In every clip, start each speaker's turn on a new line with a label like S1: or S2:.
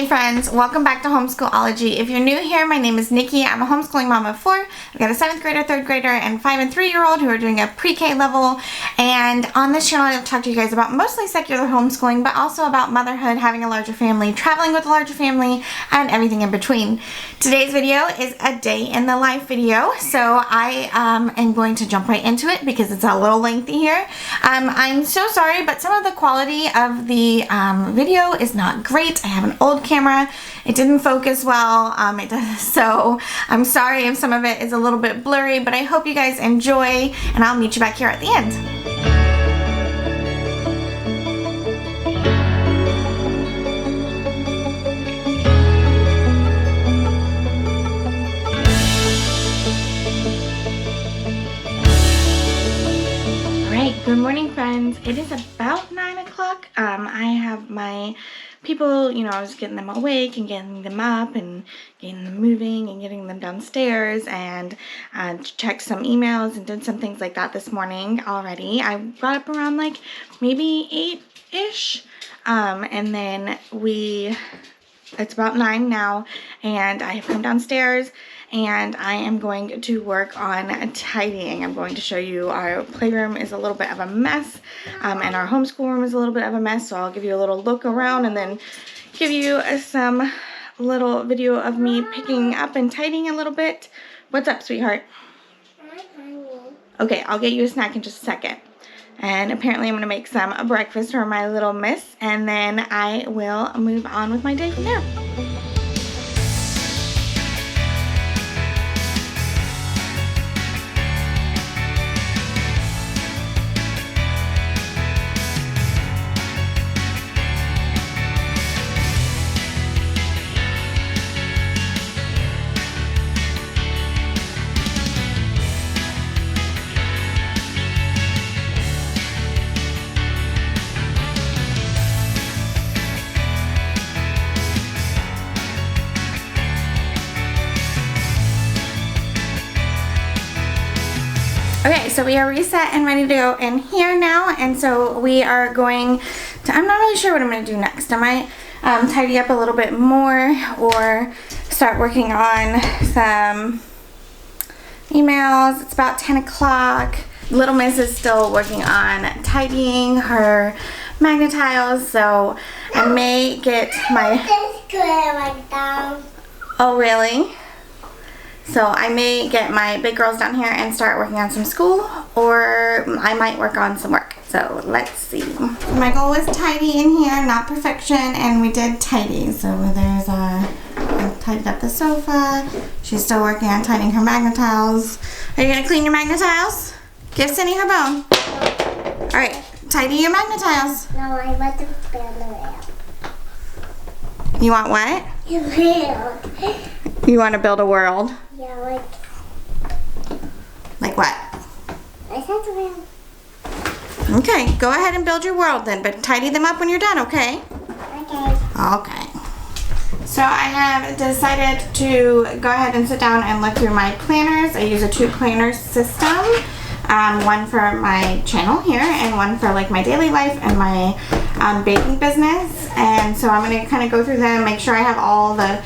S1: Hey friends, welcome back to Homeschool-ology. If you're new here, my name is Nikki. I'm a homeschooling mom of 4. I've got a 7th grader, 3rd grader, and 5 and 3-year-old who are doing a pre-K level. And on this channel, I'll talk to you guys about mostly secular homeschooling, but also about motherhood, having a larger family, traveling with a larger family, and everything in between. Today's video is a day in the life video, so I am going to jump right into it because it's a little lengthy here. I'm so sorry, but some of the quality of the video is not great. I have an old camera. It didn't focus well, so I'm sorry if some of it is a little bit blurry, but I hope you guys enjoy, and I'll meet you back here at the end. Good morning, friends. It is about 9 o'clock. I have my people, I was getting them awake and getting them up and getting them moving and getting them downstairs, and checked some emails and did some things like that this morning already. I got up around like maybe 8-ish, and then it's about 9 now, and I have come downstairs and I am going to work on tidying. I'm going to show you our playroom is a little bit of a mess, and our homeschool room is a little bit of a mess, so I'll give you a little look around and then give you some little video of me picking up and tidying a little bit. What's up, sweetheart? Okay, I'll get you a snack in just a second. And apparently I'm going to make some breakfast for my little miss, and then I will move on with my day from there. Okay, so we are reset and ready to go in here now, and so we are going to, I'm not really sure what I'm going to do next. I might tidy up a little bit more or start working on some emails. It's about 10 o'clock. Little Miss is still working on tidying her magnet tiles, so I may get my... Oh, really? So I may get my big girls down here and start working on some school, or I might work on some work. So let's see. My goal was tidy in here, not perfection, and we did tidy. So there's I tidied up the sofa. She's still working on tidying her magnet tiles. Are you gonna clean your magnet tiles? Give Cindy her bone. All right, tidy your magnet tiles.
S2: No, I want to build a world.
S1: You want what?
S2: A world.
S1: You want to build a world?
S2: Yeah,
S1: Like what?
S2: I said a world.
S1: Okay, go ahead and build your world then, but tidy them up when you're done, okay?
S2: Okay.
S1: Okay. So I have decided to go ahead and sit down and look through my planners. I use a 2-planner system. One for my channel here and one for like my daily life and my baking business. And so I'm going to kind of go through them, make sure I have all the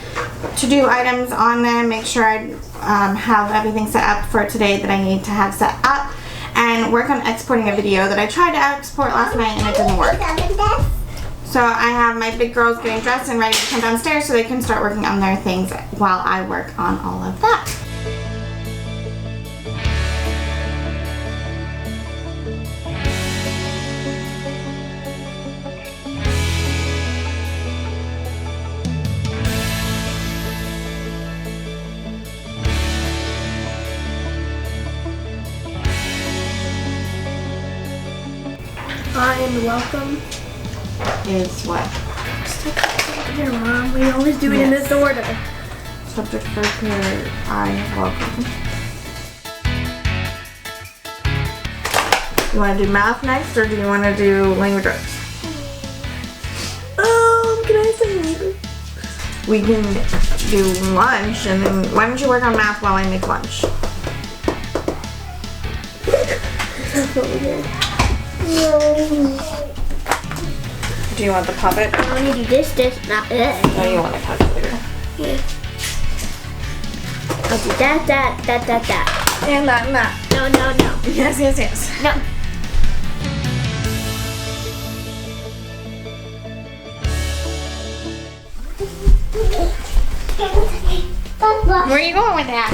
S1: to-do items on them, make sure I have everything set up for today that I need to have set up, and work on exporting a video that I tried to export last night and it didn't work. So I have my big girls getting dressed and ready to come downstairs so they can start working on their things while I work on all of that.
S3: Hi and welcome.
S1: Is what?
S3: Here, Mom. We always do it in this order.
S1: Subject verb here, I welcome. You want to do math next, or do you want to do language arts?
S3: Can I say later?
S1: We can do lunch, and then why don't you work on math while I make lunch?
S3: Over here.
S1: Do you want the puppet?
S3: I want to do this, not this.
S1: No, you want a calculator.
S3: Yeah. I'll do that.
S1: And that and that.
S3: No.
S1: Yes.
S3: No.
S1: Where are you going with that?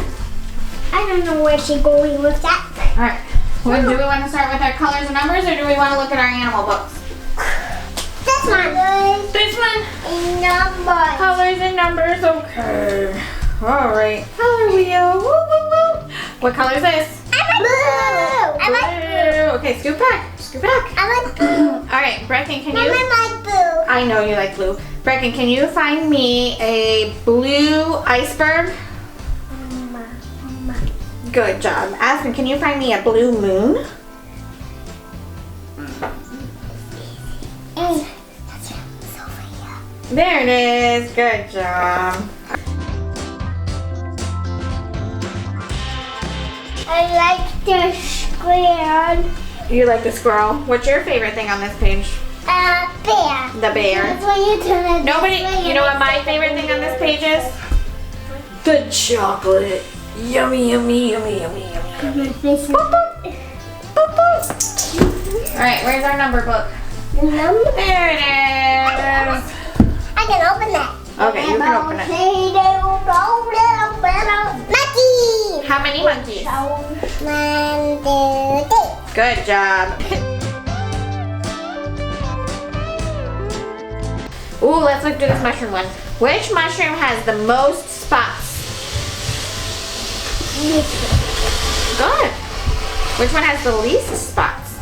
S2: I don't know where she's going with that.
S1: Alright. Well, do we want to start with our colors and numbers, or do we want to look at our animal books?
S2: This one.
S1: This one.
S2: Number.
S1: Colors and numbers. Okay. Alright. Color wheel. Woo, woo, woo. What color is this?
S2: I like
S1: Blue. Okay, scoot back.
S2: blue. I like blue.
S1: Alright, Brecken, can
S2: Mama
S1: you...
S2: like blue.
S1: I know you like blue. Brecken, can you find me a blue iceberg? Good job. Aspen, can you find me a blue moon?
S2: Hey, that's over here.
S1: There it is. Good job.
S2: I like the square.
S1: You like the squirrel. What's your favorite thing on this page?
S2: Bear.
S1: The bear.
S2: That's when you turn it.
S1: Nobody, you know what my favorite thing on this page is? The chocolate. Yummy. Alright, where's our number book?
S2: Number.
S1: There it is.
S2: I can open that.
S1: Okay, you can open it.
S2: Monkey.
S1: How many monkeys?
S2: 1, 2, 3.
S1: Good job. Ooh, let's look do this mushroom one. Which mushroom has the most spots? Good. Which one has the least spots?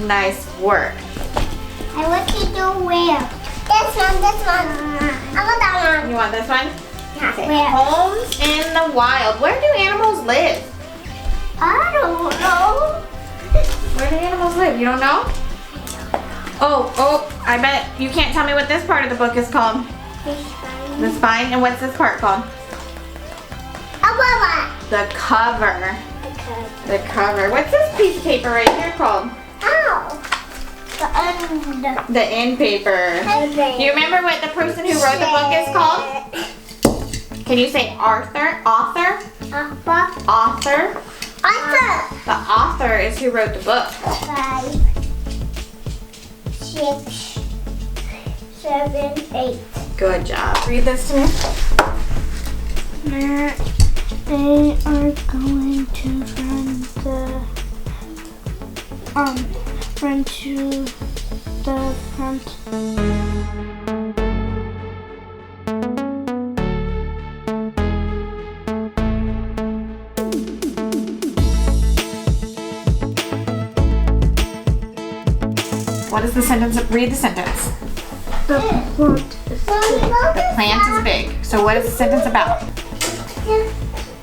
S1: Nice work.
S2: I want to do where? This one. I want that one.
S1: You want this one?
S2: Yeah,
S1: Okay.
S2: where?
S1: Homes in the wild. Where do animals live?
S2: I don't know.
S1: Where do animals live? You don't know? Oh, I bet you can't tell me what this part of the book is called. The spine. And what's this part called? The cover. The cover. What's this piece of paper right here called?
S2: Oh. The end.
S1: The end paper. Do you remember what the person who wrote the book is called? Can you say Author? Author? Author? The author is who wrote the book.
S2: 5, 6, 7, 8.
S1: Good job. Read this to me.
S3: They are going to run to the front.
S1: What is the sentence? Read the sentence.
S3: The plant is
S1: The plant is big. So what is the sentence about?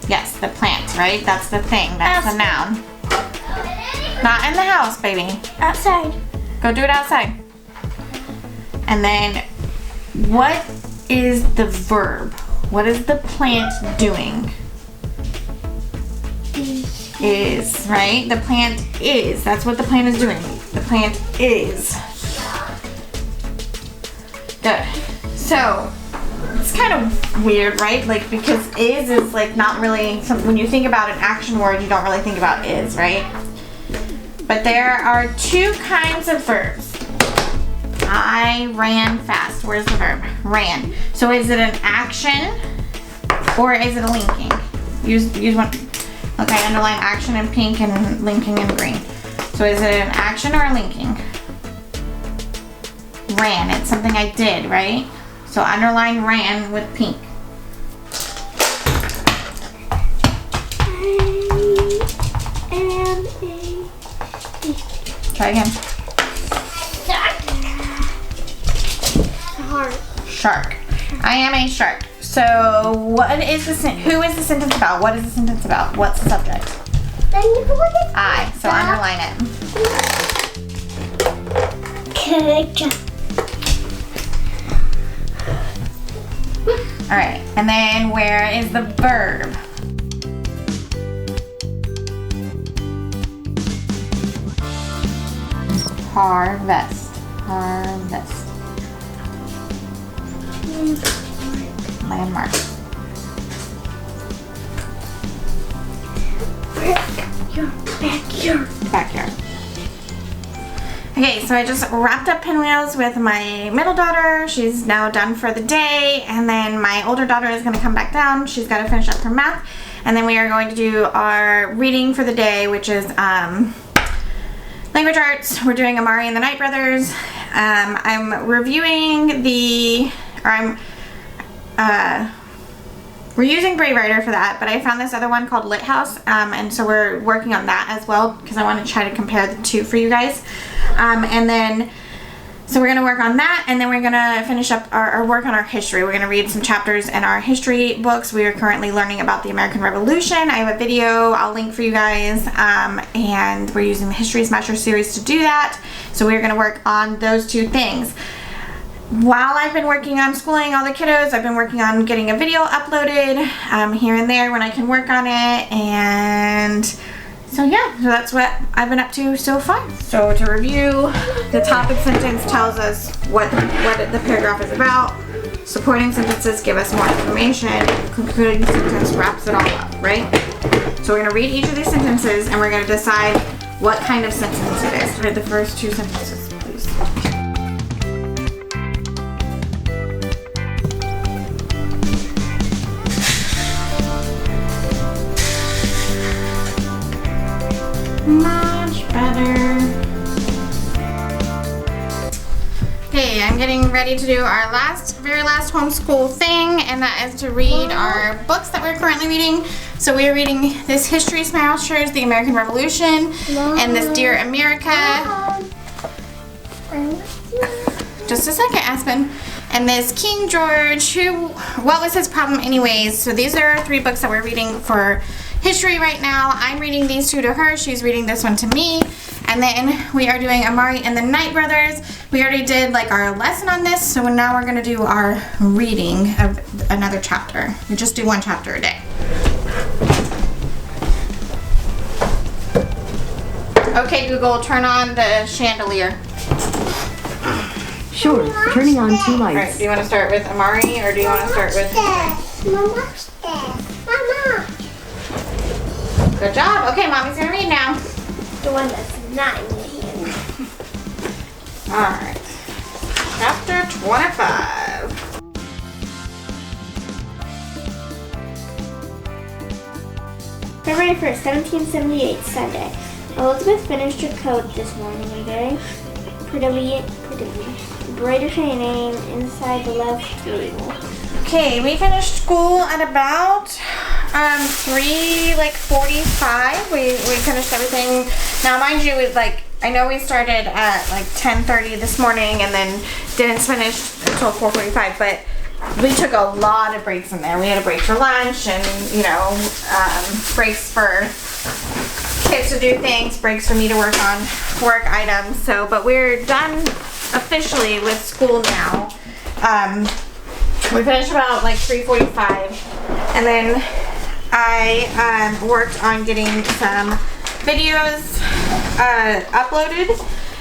S1: Yes, the plant, right? That's the thing. That's the noun. Not in the house, baby.
S3: outside.
S1: Go do it outside. And then, what is the verb? What is the plant doing? Is, right? The plant is. That's what the plant is doing. The plant is. Good. So, it's kind of weird, right? Like, because is like not really, when you think about an action word, you don't really think about is, right? But there are two kinds of verbs. I ran fast. Where's the verb? Ran. So is it an action or is it a linking? Use one. Okay, underline action in pink and linking in green. So is it an action or a linking? Ran. It's something I did, right? So underline ran with pink. Try again. Shark. I am a shark. So what is who is the sentence about? What is the sentence about? What's the subject? I. So underline it.
S2: Good job.
S1: Alright, and then where is the verb? Harvest. Harvest. Landmark.
S3: Your backyard.
S1: Backyard. Okay, so I just wrapped up pinwheels with my middle daughter. She's now done for the day, and then my older daughter is going to come back down. She's got to finish up her math, and then we are going to do our reading for the day, which is language arts. We're doing Amari and the Night Brothers. I'm reviewing we're using Brave Writer for that, but I found this other one called Lit House, and so we're working on that as well because I want to try to compare the two for you guys. And then, so we're going to work on that, and then we're going to finish up our work on our history. We're going to read some chapters in our history books. We are currently learning about the American Revolution. I have a video I'll link for you guys, and we're using the History Smasher series to do that. So we're going to work on those two things. While I've been working on schooling all the kiddos, I've been working on getting a video uploaded here and there when I can work on it, and so yeah, so that's what I've been up to so far. So to review, the topic sentence tells us what the paragraph is about. Supporting sentences give us more information. Concluding sentence wraps it all up, right? So we're going to read each of these sentences and we're going to decide what kind of sentence it is. Read the first two sentences, please. Much better. Okay, I'm getting ready to do our very last homeschool thing, and that is to read our books that we're currently reading. So we are reading this History Smashers, the American Revolution, and this Dear America. Just a second, Aspen. And this King George, what was his problem anyways? So these are 3 books that we're reading for history right now. I'm reading these 2 to her. She's reading this one to me. And then we are doing Amari and the Night Brothers. We already did like our lesson on this, so now we're going to do our reading of another chapter. We just do 1 chapter a day. Okay, Google, turn on the chandelier.
S4: Sure, turning on 2 lights.
S1: Alright, do you want to start with Amari or do you want to start with...
S2: Mama.
S1: Good job. Okay, Mommy's going to read now.
S3: The one that's not in the hand.
S1: Alright. Chapter 25.
S3: February 1st, 1778, Sunday. Elizabeth finished her coat this morning, a very prettily embroidered her name inside the left table.
S1: Okay, we finished school at about 3:45. We finished everything. Now, mind you, I know we started at 10:30 this morning and then didn't finish until 4:45, but we took a lot of breaks in there. We had a break for lunch and, breaks for kids to do things, breaks for me to work on work items. So, but we're done officially with school now. We finished about 3:45, and then I worked on getting some videos uploaded,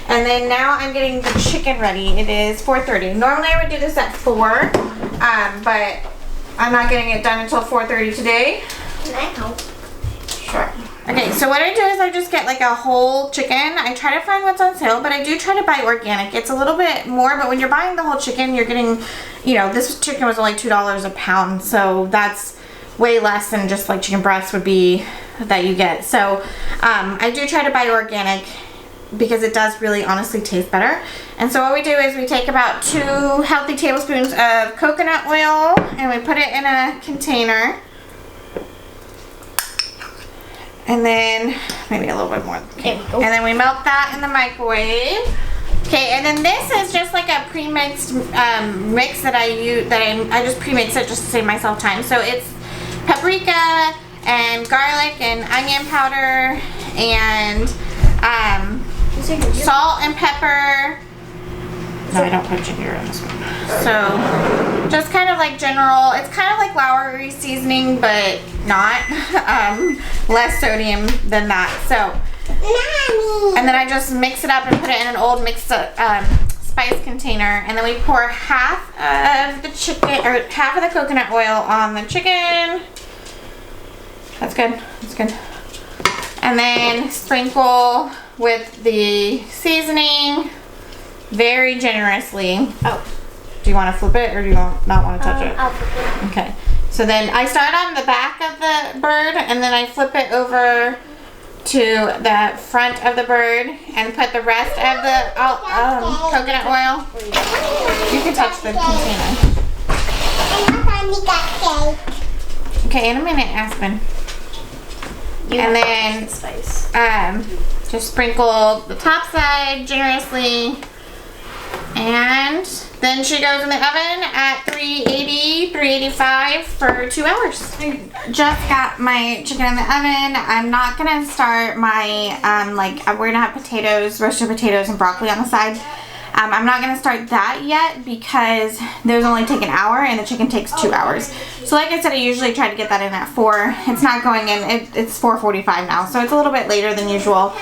S1: and then now I'm getting the chicken ready. It is 4:30. Normally I would do this at 4, but I'm not getting it done until 4:30 today.
S3: Can I help?
S1: Sure. Okay, so what I do is I just get a whole chicken. I try to find what's on sale, but I do try to buy organic. It's a little bit more, but when you're buying the whole chicken, you're getting, this chicken was only $2 a pound, so that's way less than just chicken breast would be that you get. So I do try to buy organic because it does really honestly taste better. And so what we do is we take about 2 healthy tablespoons of coconut oil and we put it in a container. And then maybe a little bit more. Okay. And then we melt that in the microwave. Okay, and then this is just a pre-mixed mix that I use. I just pre-mix it just to save myself time. So it's paprika and garlic and onion powder and salt and pepper. No, I don't put ginger in this one. So just kind of general. It's kind of like Lowry seasoning, but not less sodium than that. So
S2: Mommy.
S1: And then I just mix it up and put it in an old mixed spice container. And then we pour half of the chicken, or half of the coconut oil on the chicken. That's good. That's good. And then sprinkle with the seasoning very generously. Oh, do you want to flip it or do you not want to touch it?
S3: I'll flip it.
S1: Okay. So then I start on the back of the bird and then I flip it over to the front of the bird and put the rest of the coconut oil. You can touch the container.
S2: And Mommy got cake.
S1: Okay, in a minute, Aspen. And then
S3: Spice.
S1: just sprinkle the top side generously. And then she goes in the oven at 380, 385 for 2 hours. I just got my chicken in the oven. I'm not gonna start my, we're gonna have potatoes, roasted potatoes and broccoli on the side. I'm not gonna start that yet because those only take an hour and the chicken takes 2 hours. So like I said, I usually try to get that in at 4. It's not going in, it's 4:45 now, so it's a little bit later than usual.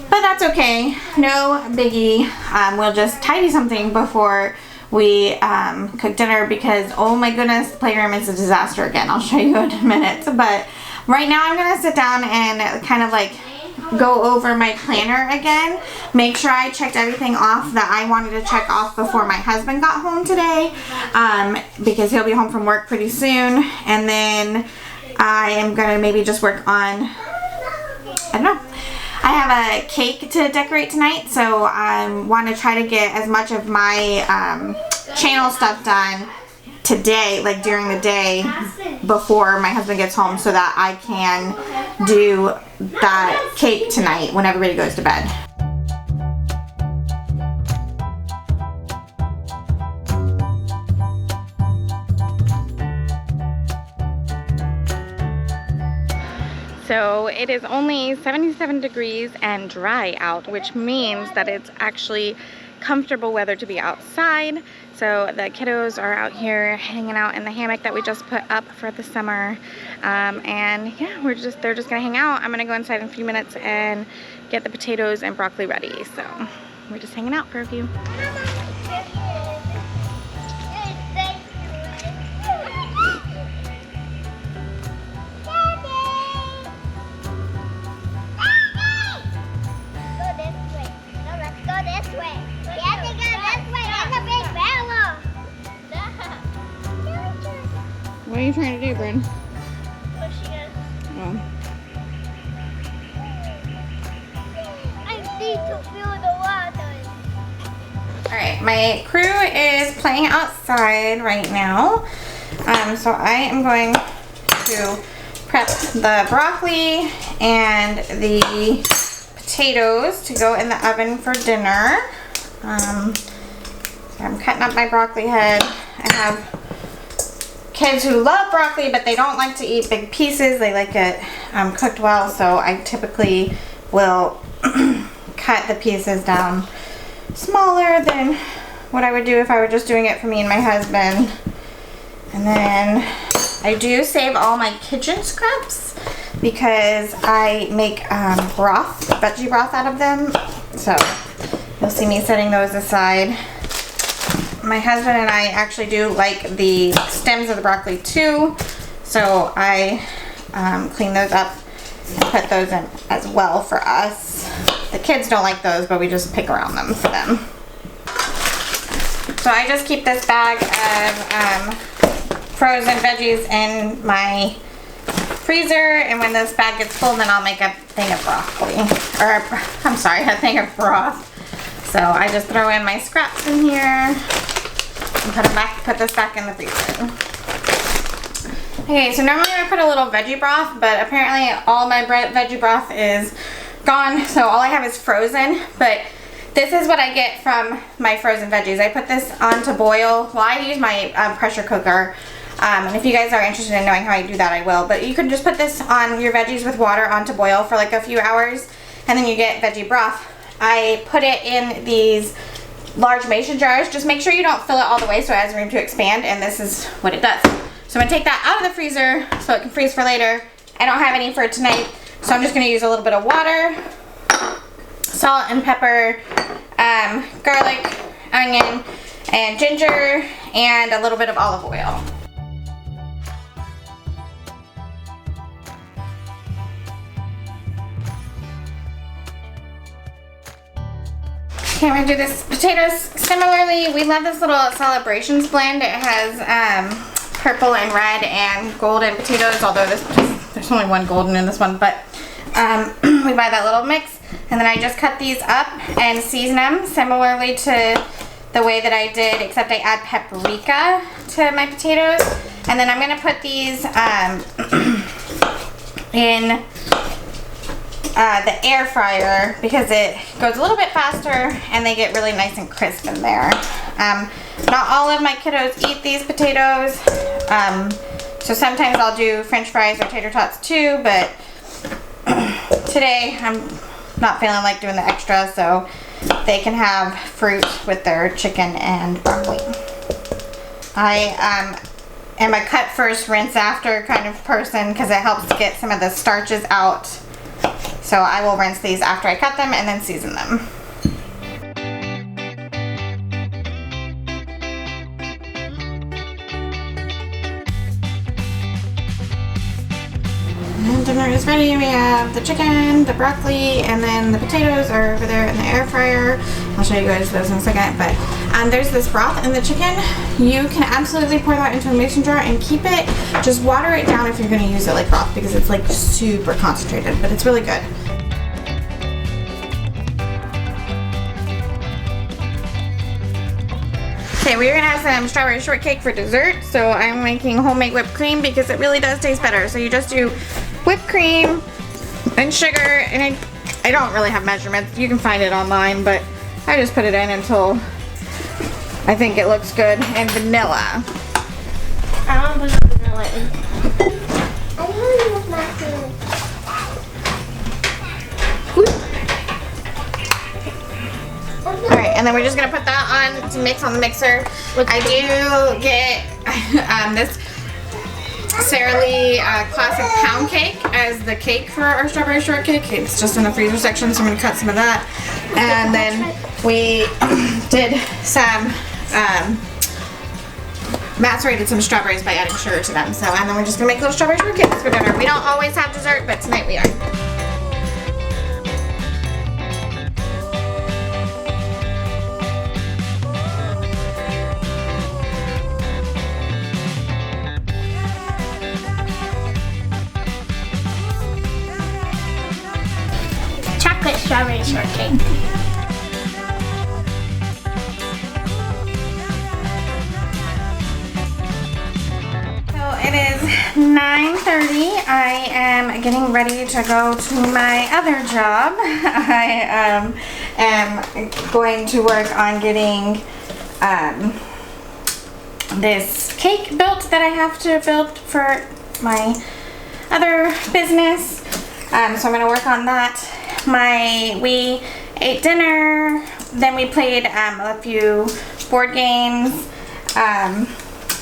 S1: But that's okay, no biggie. We'll just tidy something before we cook dinner because, oh my goodness, the playroom is a disaster again. I'll show you in a minute. But right now I'm gonna sit down and kind of like go over my planner again, make sure I checked everything off that I wanted to check off before my husband got home today, because he'll be home from work pretty soon. And then I am gonna maybe just work on, I don't know, I have a cake to decorate tonight, so I want to try to get as much of my channel stuff done today, like during the day before my husband gets home, so that I can do that cake tonight when everybody goes to bed. So it is only 77 degrees and dry out, which means that it's actually comfortable weather to be outside. So the kiddos are out here hanging out in the hammock that we just put up for the summer. And yeah, they're just gonna hang out. I'm gonna go inside in a few minutes and get the potatoes and broccoli ready. So we're just hanging out for a few. What are you trying to do, Bryn?
S2: Pushing us.
S1: Oh.
S2: I need to feel the water.
S1: Alright, my crew is playing outside right now. So I am going to prep the broccoli and the potatoes to go in the oven for dinner. So I'm cutting up my broccoli head. I have kids who love broccoli, but they don't like to eat big pieces. They like it cooked well, so I typically will cut the pieces down smaller than what I would do if I were just doing it for me and my husband. And then I do save all my kitchen scraps because I make broth, veggie broth out of them. So you'll see me setting those aside. My husband and I actually do like the stems of the broccoli too, so I clean those up and put those in as well for us. The kids don't like those, but we just pick around them for them. So I just keep this bag of frozen veggies in my freezer, and when this bag gets full, then I'll make a thing of broccoli, or I'm sorry, a thing of broth. So I just throw in my scraps in here and put this back in the freezer. Okay, so normally I would put a little veggie broth, but apparently all my veggie broth is gone, so all I have is frozen. But this is what I get from my frozen veggies. I put this on to boil. Well, I use my pressure cooker, and if you guys are interested in knowing how I do that, I will. But you can just put this on your veggies with water on to boil for like a few hours, and then you get veggie broth. I put it in these large mason jars. Just make sure you don't fill it all the way so it has room to expand, and this is what it does. So I'm gonna take that out of the freezer so it can freeze for later. I don't have any for tonight, so I'm just gonna use a little bit of water
S4: salt and pepper, garlic, onion, and ginger, and a little bit of olive oil. Okay, I'm gonna do this potatoes similarly. We love this little Celebrations blend. It has purple and red and golden potatoes, although there's only one golden in this one, but we buy that little mix. And then I just cut these up and season them similarly to the way that I did, except I add paprika to my potatoes. And then I'm gonna put these in the air fryer because it goes a little bit faster and they get really nice and crisp in there. Not all of my kiddos eat these potatoes, so sometimes I'll do french fries or tater tots too, but today I'm not feeling like doing the extra, so they can have fruit with their chicken and broccoli. I am a cut first, rinse after kind of person because it helps to get some of the starches out. So I will rinse these after I cut them and then season them. And dinner is ready. We have the chicken, the broccoli, and then the potatoes are over there in the air fryer. I'll show you guys those in a second, but there's this broth in the chicken. You can absolutely pour that into a mason jar and keep it. Just water it down if you're going to use it like broth because it's like super concentrated, but it's really good. Okay, we're gonna have some strawberry shortcake for dessert, so I'm making homemade whipped cream because it really does taste better. So you just do whipped cream and sugar, and I don't really have measurements. You can find it online, but I just put it in until I think it looks good, and vanilla.
S3: I don't put vanilla in.
S2: I don't use my food.
S4: Alright, and then we're just gonna put that on to mix on the mixer. I do get this Sara Lee classic pound cake as the cake for our strawberry shortcake. It's just in the freezer section, so I'm gonna cut some of that. And then we did some macerated some strawberries by adding sugar to them. So, and then we're just gonna make little strawberry shortcakes for dinner. We don't always have dessert, but tonight we are.
S3: Chocolate strawberry shortcake.
S4: It is 9:30. I am getting ready to go to my other job. I am going to work on getting this cake built that I have to build for my other business. So I'm going to work on that. We ate dinner, then we played a few board games.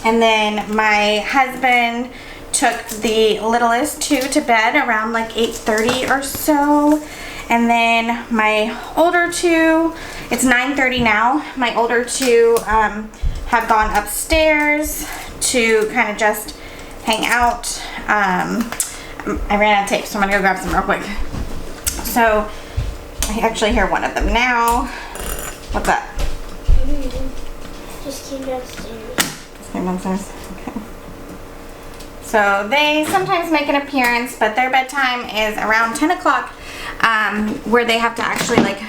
S4: And then my husband took the littlest two to bed around like 8:30 or so. And then my older two, it's 9:30 now, my older two have gone upstairs to kind of just hang out. I ran out of tape, so I'm gonna go grab some real quick. So I actually hear one of them now. What's that?
S3: Just came downstairs.
S4: Downstairs. Okay. So they sometimes make an appearance, but their bedtime is around 10 o'clock, where they have to actually like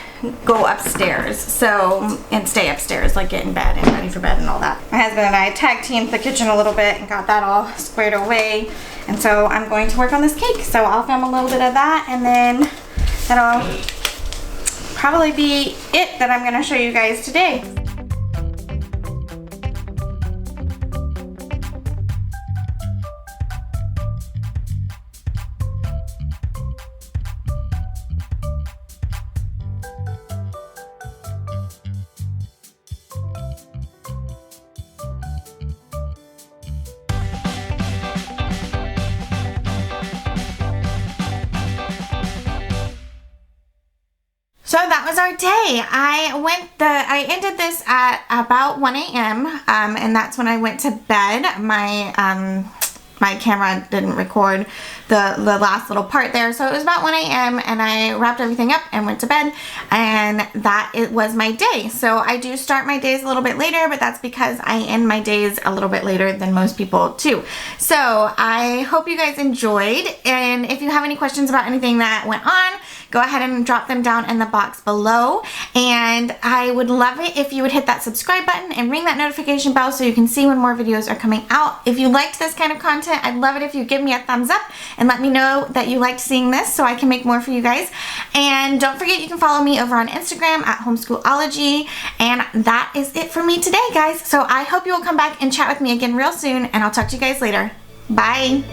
S4: go upstairs. So, and stay upstairs, like get in bed and ready for bed and all that. My husband and I tag teamed the kitchen a little bit and got that all squared away. And so I'm going to work on this cake. So I'll film a little bit of that, and then that'll probably be it that I'm going to show you guys today. So that was our day. I ended this at about 1 a.m. And that's when I went to bed. My camera didn't record the last little part there, so it was about 1 a.m. and I wrapped everything up and went to bed, and it was my day. So I do start my days a little bit later, but that's because I end my days a little bit later than most people too. So I hope you guys enjoyed, and if you have any questions about anything that went on, go ahead and drop them down in the box below. And I would love it if you would hit that subscribe button and ring that notification bell so you can see when more videos are coming out. If you liked this kind of content, I'd love it if you give me a thumbs up and let me know that you liked seeing this so I can make more for you guys. And don't forget, you can follow me over on Instagram at Homeschool-ology. And that is it for me today, guys. So I hope you will come back and chat with me again real soon, and I'll talk to you guys later. Bye.